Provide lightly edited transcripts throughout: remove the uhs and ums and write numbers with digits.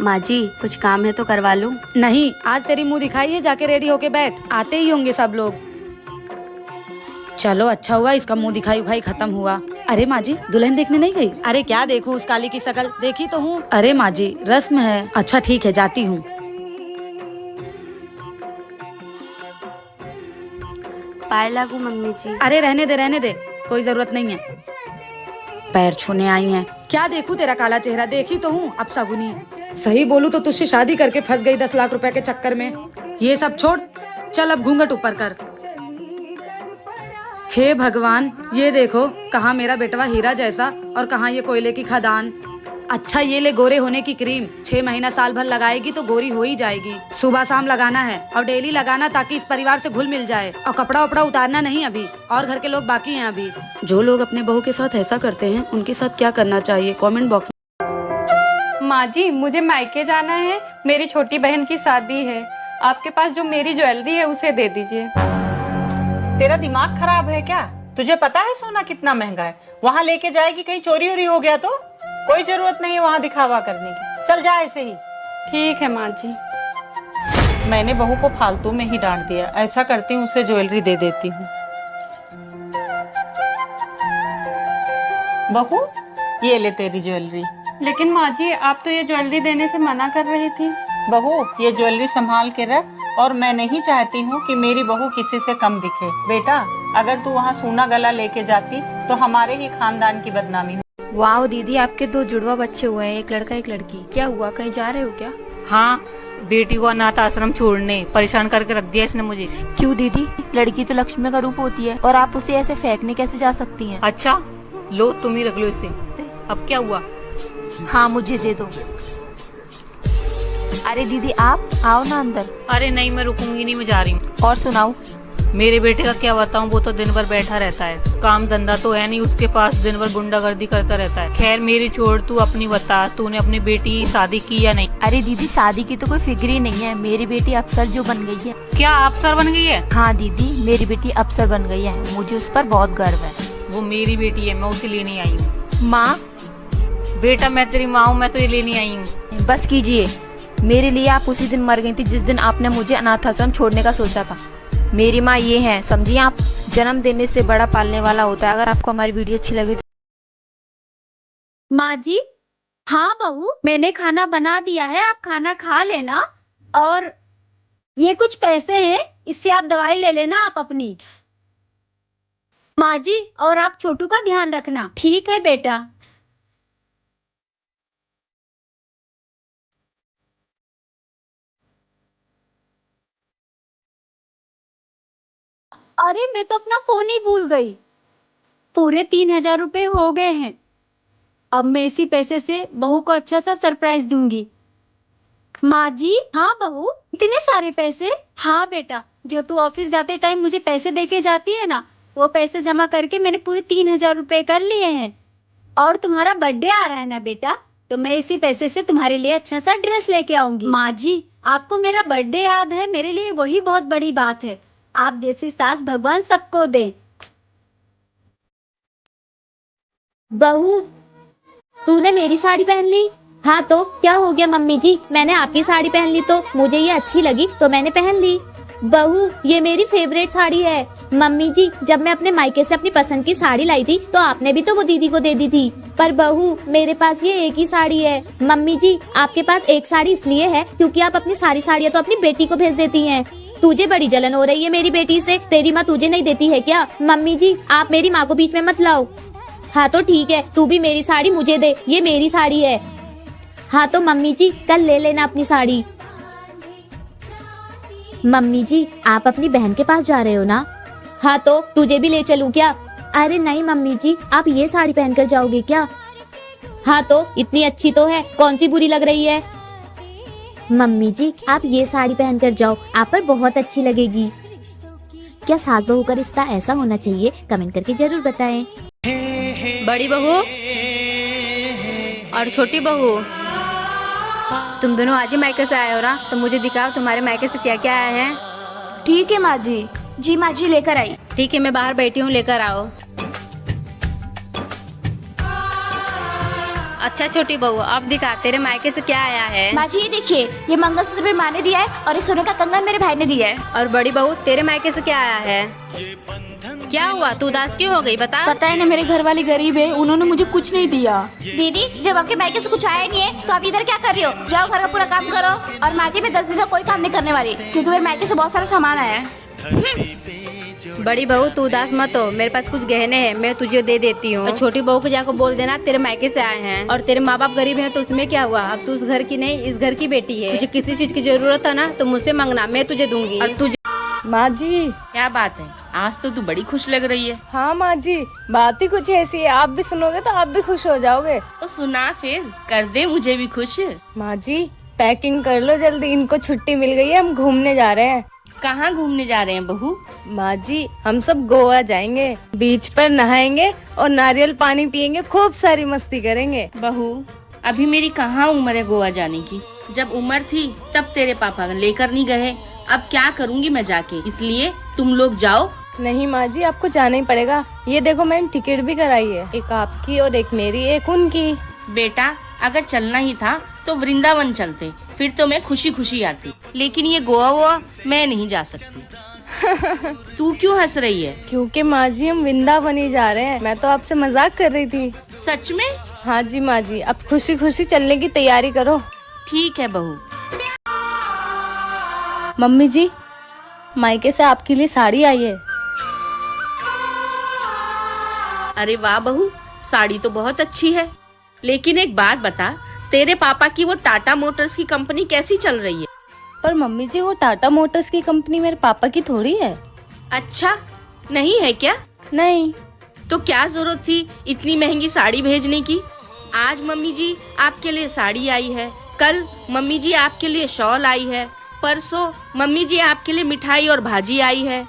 माँ जी कुछ काम है तो करवा लूं? नहीं, आज तेरी मुंह दिखाई है, जाके रेडी होके बैठ, आते ही होंगे सब लोग। चलो अच्छा हुआ इसका मुंह दिखाई उखाई खत्म हुआ। अरे माँ जी दुल्हन देखने नहीं गई? अरे क्या देखूं उस काली की शकल, देखी तो हूँ। अरे माँ जी रस्म है। अच्छा ठीक है जाती हूँ। पाए लागू मम्मी जी। अरे रहने दे, कोई जरूरत नहीं है। पैर छूने आई हैं। क्या देखूं तेरा काला चेहरा, देखी तो हूँ अब सगुनी। सही बोलूं तो तुझसे शादी करके फंस गई 10 लाख रुपए के चक्कर में। ये सब छोड़, चल अब घूंघट ऊपर कर। हे भगवान, ये देखो कहाँ मेरा बेटवा हीरा जैसा और कहाँ ये कोयले की खदान। अच्छा ये ले गोरे होने की क्रीम, 6 महीना साल भर लगाएगी तो गोरी हो ही जाएगी। सुबह शाम लगाना है और डेली लगाना ताकि इस परिवार से घुल मिल जाए। और कपड़ा उपड़ा उतारना नहीं अभी, और घर के लोग बाकी हैं अभी। जो लोग अपने बहू के साथ ऐसा करते हैं उनके साथ क्या करना चाहिए, कमेंट बॉक्स में। माँ जी मुझे मायके जाना है, मेरी छोटी बहन की शादी है। आपके पास जो मेरी ज्वेलरी है उसे दे दीजिए। तेरा दिमाग खराब है क्या? तुझे पता है सोना कितना महंगा है? वहाँ लेके जाएगी कहीं चोरी वोरी हो गया तो? कोई जरूरत नहीं है वहाँ दिखावा करने की, चल जा ऐसे ही। ठीक है माँ जी। मैंने बहू को फालतू में ही डांट दिया, ऐसा करती हूँ उसे ज्वेलरी दे देती हूँ। बहू ये ले तेरी ज्वेलरी। लेकिन माँ जी आप तो ये ज्वेलरी देने से मना कर रही थी। बहू ये ज्वेलरी संभाल के रख, और मैं नहीं चाहती हूँ कि मेरी बहू किसी से कम दिखे। बेटा अगर तू वहाँ सोना गला लेके जाती तो हमारे ही खानदान की बदनामी। वाह दीदी आपके 2 जुड़वा बच्चे हुए हैं, एक लड़का एक लड़की। क्या हुआ, कहीं जा रहे हो क्या? हाँ, बेटी को अनाथ आश्रम छोड़ने परेशान करके रख दिया इसने मुझे। क्यों दीदी, लड़की तो लक्ष्मी का रूप होती है और आप उसे ऐसे फेंकने कैसे जा सकती हैं? अच्छा लो तुम ही रख लो इसे। अब क्या हुआ? हाँ मुझे दे दो। अरे दीदी आप आओ ना अंदर। अरे नहीं मैं रुकूंगी नहीं, मैं जा रही हूँ। और सुनाओ। मेरे बेटे का क्या बताऊँ, वो तो दिन भर बैठा रहता है, काम धंधा तो है नहीं उसके पास, दिन भर गुंडागर्दी करता रहता है। खैर मेरी छोड़, तू अपनी बता, तूने अपनी बेटी की शादी की या नहीं? अरे दीदी शादी की तो कोई फिक्र ही नहीं है, मेरी बेटी अफसर जो बन गई है। क्या अफसर बन गई है? हाँ दीदी मेरी बेटी अफसर बन गई है, मुझे उस पर बहुत गर्व है। वो मेरी बेटी है, मैं उसे लेने आई हूँ। माँ बेटा मैं तेरी माँ हूँ, मैं तो ये लेने आई हूँ। बस कीजिए, मेरे लिए आप उसी दिन मर गई थी जिस दिन आपने मुझे अनाथ आश्रम छोड़ने का सोचा था। मेरी माँ ये है, समझिए आप। जन्म देने से बड़ा पालने वाला होता है। अगर आपको हमारी वीडियो अच्छी लगे तो माँ जी। हाँ बहू मैंने खाना बना दिया है, आप खाना खा लेना। और ये कुछ पैसे हैं, इससे आप दवाई ले लेना आप अपनी। माँ जी और आप छोटू का ध्यान रखना। ठीक है बेटा। अरे मैं तो अपना फोन ही भूल गई। पूरे 3,000 रुपए हो गए हैं। अब मैं इसी पैसे से बहू को अच्छा सा सरप्राइज दूंगी। माँ जी। हाँ बहू इतने सारे पैसे? हाँ बेटा, जो तू ऑफिस जाते टाइम मुझे पैसे देके जाती है ना, वो पैसे जमा करके मैंने पूरे 3,000 रुपए कर लिए हैं। और तुम्हारा बर्थडे आ रहा है ना बेटा, तो मैं इसी पैसे से तुम्हारे लिए अच्छा सा ड्रेस लेके आऊंगी। माँ जी आपको मेरा बर्थडे याद है, मेरे लिए वही बहुत बड़ी बात है। आप जैसी सास भगवान सबको दे। बहू तूने मेरी साड़ी पहन ली? हाँ तो क्या हो गया मम्मी जी, मैंने आपकी साड़ी पहन ली तो मुझे ये अच्छी लगी तो मैंने पहन ली। बहू ये मेरी फेवरेट साड़ी है। मम्मी जी जब मैं अपने मायके से अपनी पसंद की साड़ी लाई थी तो आपने भी तो वो दीदी को दे दी थी। पर बहू मेरे पास ये एक ही साड़ी है। मम्मी जी आपके पास एक साड़ी इसलिए है क्योंकि आप अपनी सारी साड़ियाँ तो अपनी बेटी को भेज देती हैं। तुझे बड़ी जलन हो रही है मेरी बेटी से, तेरी माँ तुझे नहीं देती है क्या? मम्मी जी आप मेरी माँ को बीच में मत लाओ। हाँ तो ठीक है, तू भी मेरी साड़ी मुझे दे, ये मेरी साड़ी है। हाँ तो मम्मी जी कल ले लेना अपनी साड़ी। मम्मी जी आप अपनी बहन के पास जा रहे हो ना? हाँ तो तुझे भी ले चलूं क्या? अरे नहीं मम्मी जी, आप ये साड़ी पहनकर जाओगे क्या? हाँ तो इतनी अच्छी तो है, कौन सी बुरी लग रही है? मम्मी जी आप ये साड़ी पहनकर जाओ, आप पर बहुत अच्छी लगेगी। क्या सास बहू का रिश्ता ऐसा होना चाहिए? कमेंट करके जरूर बताएं। बड़ी बहू और छोटी बहू, तुम दोनों आज ही मायके से आए हो ना, तो मुझे दिखाओ तुम्हारे मायके से क्या क्या आया है। ठीक है माँ जी। जी माँ जी लेकर आई। ठीक है मैं बाहर बैठी हूँ, लेकर आओ। अच्छा छोटी बहू, अब दिखा तेरे मायके से क्या आया है। माँ जी ये देखिए, ये मंगलसूत्र मेरी माँ ने दिया है और ये सोने का कंगन मेरे भाई ने दिया है। और बड़ी बहू तेरे मायके से क्या आया है। क्या हुआ, तू उदास क्यों हो गई बता। पता है ना, मेरे घर वाले गरीब है, उन्होंने मुझे कुछ नहीं दिया। दीदी जब आपके मायके से कुछ आया नहीं है तो आप इधर क्या कर रही हो, जाओ घर का पूरा काम करो। और माँ जी मैं 10 दिन तक कोई काम नहीं करने वाली, क्योंकि मेरे मायके से बहुत सारा सामान आया है। बड़ी बहू तू उदास मत हो, मेरे पास कुछ गहने हैं, मैं तुझे दे देती हूँ। और छोटी बहू को जाकर बोल देना तेरे मायके से आए हैं। और तेरे माँ बाप गरीब हैं तो उसमें क्या हुआ, अब तू उस घर की नहीं इस घर की बेटी है। तुझे किसी चीज की जरूरत है ना तो मुझसे मांगना, मैं तुझे दूंगी। और तुझे माँ जी क्या बात है, आज तो तू बड़ी खुश लग रही है। हाँ माँ जी, बात ही कुछ ऐसी है, आप भी सुनोगे तो आप भी खुश हो जाओगे। तो सुना फिर, कर दे मुझे भी खुश। माँ जी पैकिंग कर लो जल्दी, इनको छुट्टी मिल गई है, हम घूमने जा रहे हैं। कहाँ घूमने जा रहे हैं बहू। माँ जी हम सब गोवा जाएंगे, बीच पर नहाएंगे और नारियल पानी पियेंगे, खूब सारी मस्ती करेंगे। बहू अभी मेरी कहाँ उम्र है गोवा जाने की, जब उम्र थी तब तेरे पापा लेकर नहीं गए, अब क्या करूँगी मैं जाके, इसलिए तुम लोग जाओ। नहीं माँ जी आपको जाना ही पड़ेगा, ये देखो मैंने टिकट भी कराई है, एक आपकी और एक मेरी, एक उनकी। बेटा अगर चलना ही था तो वृंदावन चलते, फिर तो मैं खुशी खुशी आती, लेकिन ये गोवा मैं नहीं जा सकती। तू क्यों हंस रही है। क्योंकि माँ जी हम वृंदावन ही जा रहे हैं, मैं तो आपसे मजाक कर रही थी। सच में। हाँ जी माँ जी, अब खुशी खुशी चलने की तैयारी करो। ठीक है बहू। मम्मी जी मायके से आपके लिए साड़ी आई है। अरे वाह बहू, साड़ी तो बहुत अच्छी है, लेकिन एक बात बता, तेरे पापा की वो टाटा मोटर्स की कंपनी कैसी चल रही है। पर मम्मी जी वो टाटा मोटर्स की कंपनी मेरे पापा की थोड़ी है। अच्छा नहीं है क्या। नहीं। तो क्या जरूरत थी इतनी महंगी साड़ी भेजने की। आज मम्मी जी आपके लिए साड़ी आई है, कल मम्मी जी आपके लिए शॉल आई है, परसों मम्मी जी आपके लिए मिठाई और भाजी आई है।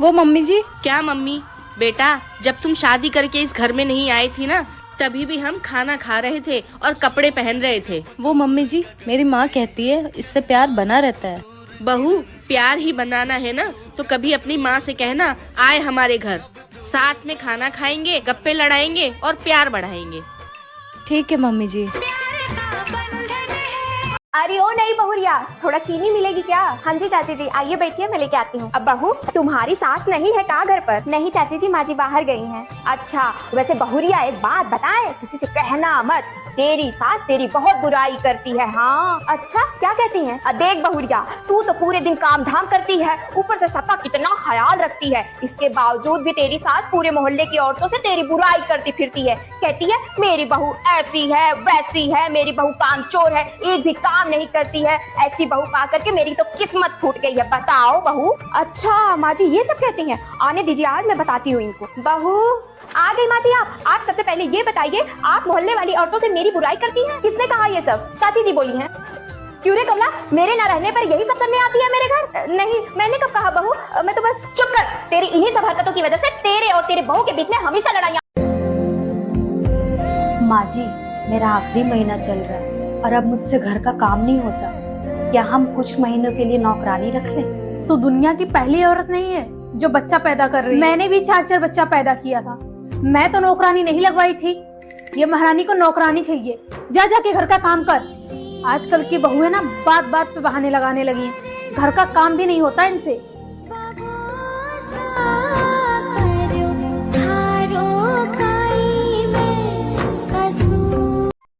वो मम्मी जी। क्या मम्मी। बेटा जब तुम शादी करके इस घर में नहीं आई थी ना, तभी भी हम खाना खा रहे थे और कपड़े पहन रहे थे। वो मम्मी जी मेरी माँ कहती है इससे प्यार बना रहता है। बहू प्यार ही बनाना है ना तो कभी अपनी माँ से कहना आए हमारे घर, साथ में खाना खाएंगे, गप्पे लड़ाएंगे और प्यार बढ़ाएंगे। ठीक है मम्मी जी। अरे ओ नहीं बहुरिया, थोड़ा चीनी मिलेगी क्या। हाँ जी चाची जी आइए बैठिए, मैं लेके आती हूँ। अब बहू तुम्हारी सास नहीं है क्या घर पर। नहीं चाची जी, माँ जी बाहर गई हैं। अच्छा वैसे बहुरिया एक बात बताए, किसी से कहना मत, तेरी सास तेरी बहुत बुराई करती है। हाँ अच्छा क्या कहती है। देख बहुरिया तू तो पूरे दिन काम धाम करती है, ऊपर से सबका कितना ख्याल रखती है, इसके बावजूद भी तेरी सास पूरे मोहल्ले की औरतों से तेरी बुराई करती फिरती है। कहती है मेरी बहू ऐसी है वैसी है, मेरी बहू कामचोर है, एक भी काम नहीं करती है, ऐसी बहू पा करके मेरी तो किस्मत फूट गई है। बताओ बहू। अच्छा माँ जी ये सब कहती हैं, आने दीजिए आज मैं बताती हूँ इनको। बहू आ गई माँ जी आप सबसे पहले ये बताइए, आप मोहल्ले वाली औरतों से मेरी बुराई करती हैं। किसने कहा ये सब। चाची जी बोली हैं। क्यों रे कमला, मेरे न रहने पर यही सब करने आती है मेरे घर। नहीं मैंने कब कहा बहू, मैं तो बस। चुप कर, तेरी इन्हीं सब हरकतों की वजह से तेरे और तेरे बहू के बीच में हमेशा लड़ाइयाँ। माँ जी मेरा आखिरी महीना चल रहा है और अब मुझसे घर का काम नहीं होता, क्या हम कुछ महीनों के लिए नौकरानी रख लें। तो दुनिया की पहली औरत नहीं है जो बच्चा पैदा कर रही है। मैंने भी 4 बच्चा पैदा किया था, मैं तो नौकरानी नहीं लगवाई थी। ये महारानी को नौकरानी चाहिए, जा जाके घर का काम कर। आजकल की बहुएं ना बात बात पे बहाने लगाने लगी हैं, घर का काम भी नहीं होता इनसे।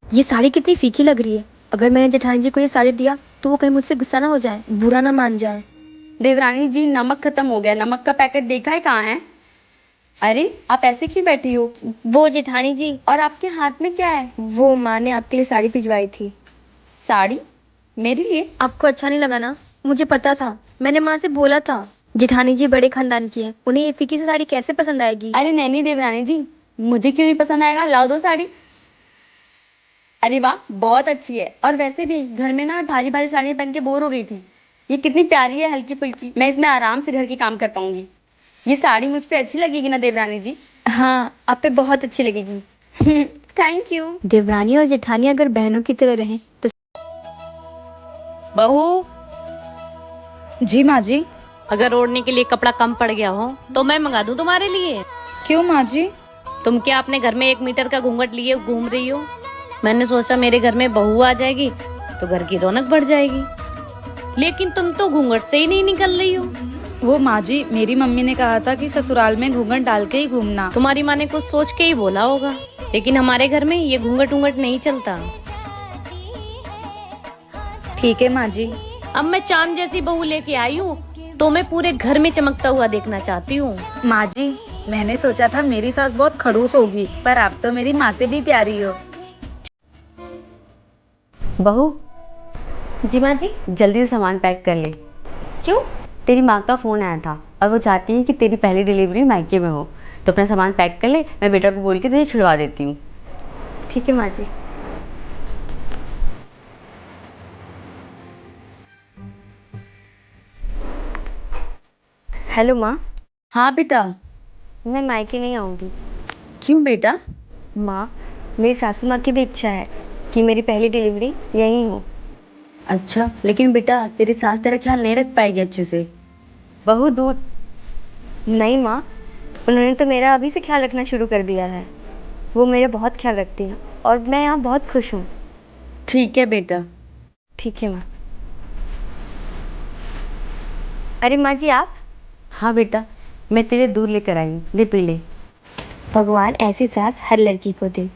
ये साड़ी कितनी फीकी लग रही है, अगर मैंने जेठानी जी को ये साड़ी दिया तो वो कहीं मुझसे गुस्सा ना हो जाए, बुरा ना मान जाए। देवरानी जी नमक खत्म हो गया, नमक का पैकेट देखा है कहाँ है। अरे आप ऐसे क्यों बैठी हो। वो जेठानी जी। और आपके हाथ में क्या है। वो माँ ने आपके लिए साड़ी भिजवाई थी। साड़ी मेरे लिए। आपको अच्छा नहीं लगा ना, मुझे पता था, मैंने माँ से बोला था। जेठानी जी बड़े खानदान की है, उन्हें ये फीकी सी साड़ी कैसे पसंद आएगी। अरे नहीं देवरानी जी, मुझे क्यों नहीं पसंद आएगा, लाओ दो साड़ी। अरे वाह बहुत अच्छी है, और वैसे भी घर में ना भारी भारी साड़ी पहन के बोर हो गई थी, ये कितनी प्यारी है हल्की फुल्की, मैं इसमें आराम से घर के काम कर पाऊंगी। ये साड़ी मुझ पे अच्छी लगेगी ना देवरानी जी। हाँ आप पे बहुत अच्छी लगेगी। Thank you. देवरानी और जेठानी अगर बहनों की तरह रहें तो। बहू जी माँ जी। अगर ओढ़ने के लिए कपड़ा कम पड़ गया हो तो मैं मंगा दूं तुम्हारे लिए। क्यों माँ जी। तुम क्या अपने घर में 1 मीटर का घूंघट लिए घूम रही हो, मैंने सोचा मेरे घर में बहू आ जाएगी तो घर की रौनक बढ़ जाएगी, लेकिन तुम तो घूंघट से ही नहीं निकल रही हो। वो माँ जी, मेरी मम्मी ने कहा था कि ससुराल में घूंघट डाल के ही घूमना। तुम्हारी माँ ने कुछ सोच के ही बोला होगा, लेकिन हमारे घर में ये घूंघट उंघट नहीं चलता। ठीक है माँ जी। अब मैं चांद जैसी बहू लेके आई हूँ तो मैं पूरे घर में चमकता हुआ देखना चाहती हूँ। माँ जी, मैंने सोचा था मेरी सास बहुत खड़ूस होगी, पर आप तो मेरी माँ से भी प्यारी हो। बहू। जी माँ जी, जल्दी से सामान पैक कर ले। क्यों? तेरी माँ का फ़ोन आया था और वो चाहती है कि तेरी पहली डिलीवरी मायके में हो, तो अपना सामान पैक कर ले, मैं बेटा को बोल के तुझे छुड़वा देती हूँ। ठीक है माँ जी। हेलो माँ। हाँ बेटा। मैं मायके नहीं आऊँगी। क्यों बेटा? माँ, मेरी सासू माँ की भी इच्छा है कि मेरी पहली डिलीवरी यहीं हो। अच्छा, लेकिन बेटा तेरी सास तेरा ख्याल नहीं रख पाएगी अच्छे से। बहू दूध। नहीं माँ, उन्होंने तो मेरा अभी से ख्याल रखना शुरू कर दिया है। वो मेरा बहुत ख्याल रखती हैं और मैं यहाँ बहुत खुश हूँ। ठीक है बेटा। ठीक है माँ। अरे माँ जी आप? हाँ बेटा, मैं तेरे दूध लेकर आई हूँ, ले पी ले। भगवान ऐसी सास हर लड़की को दे।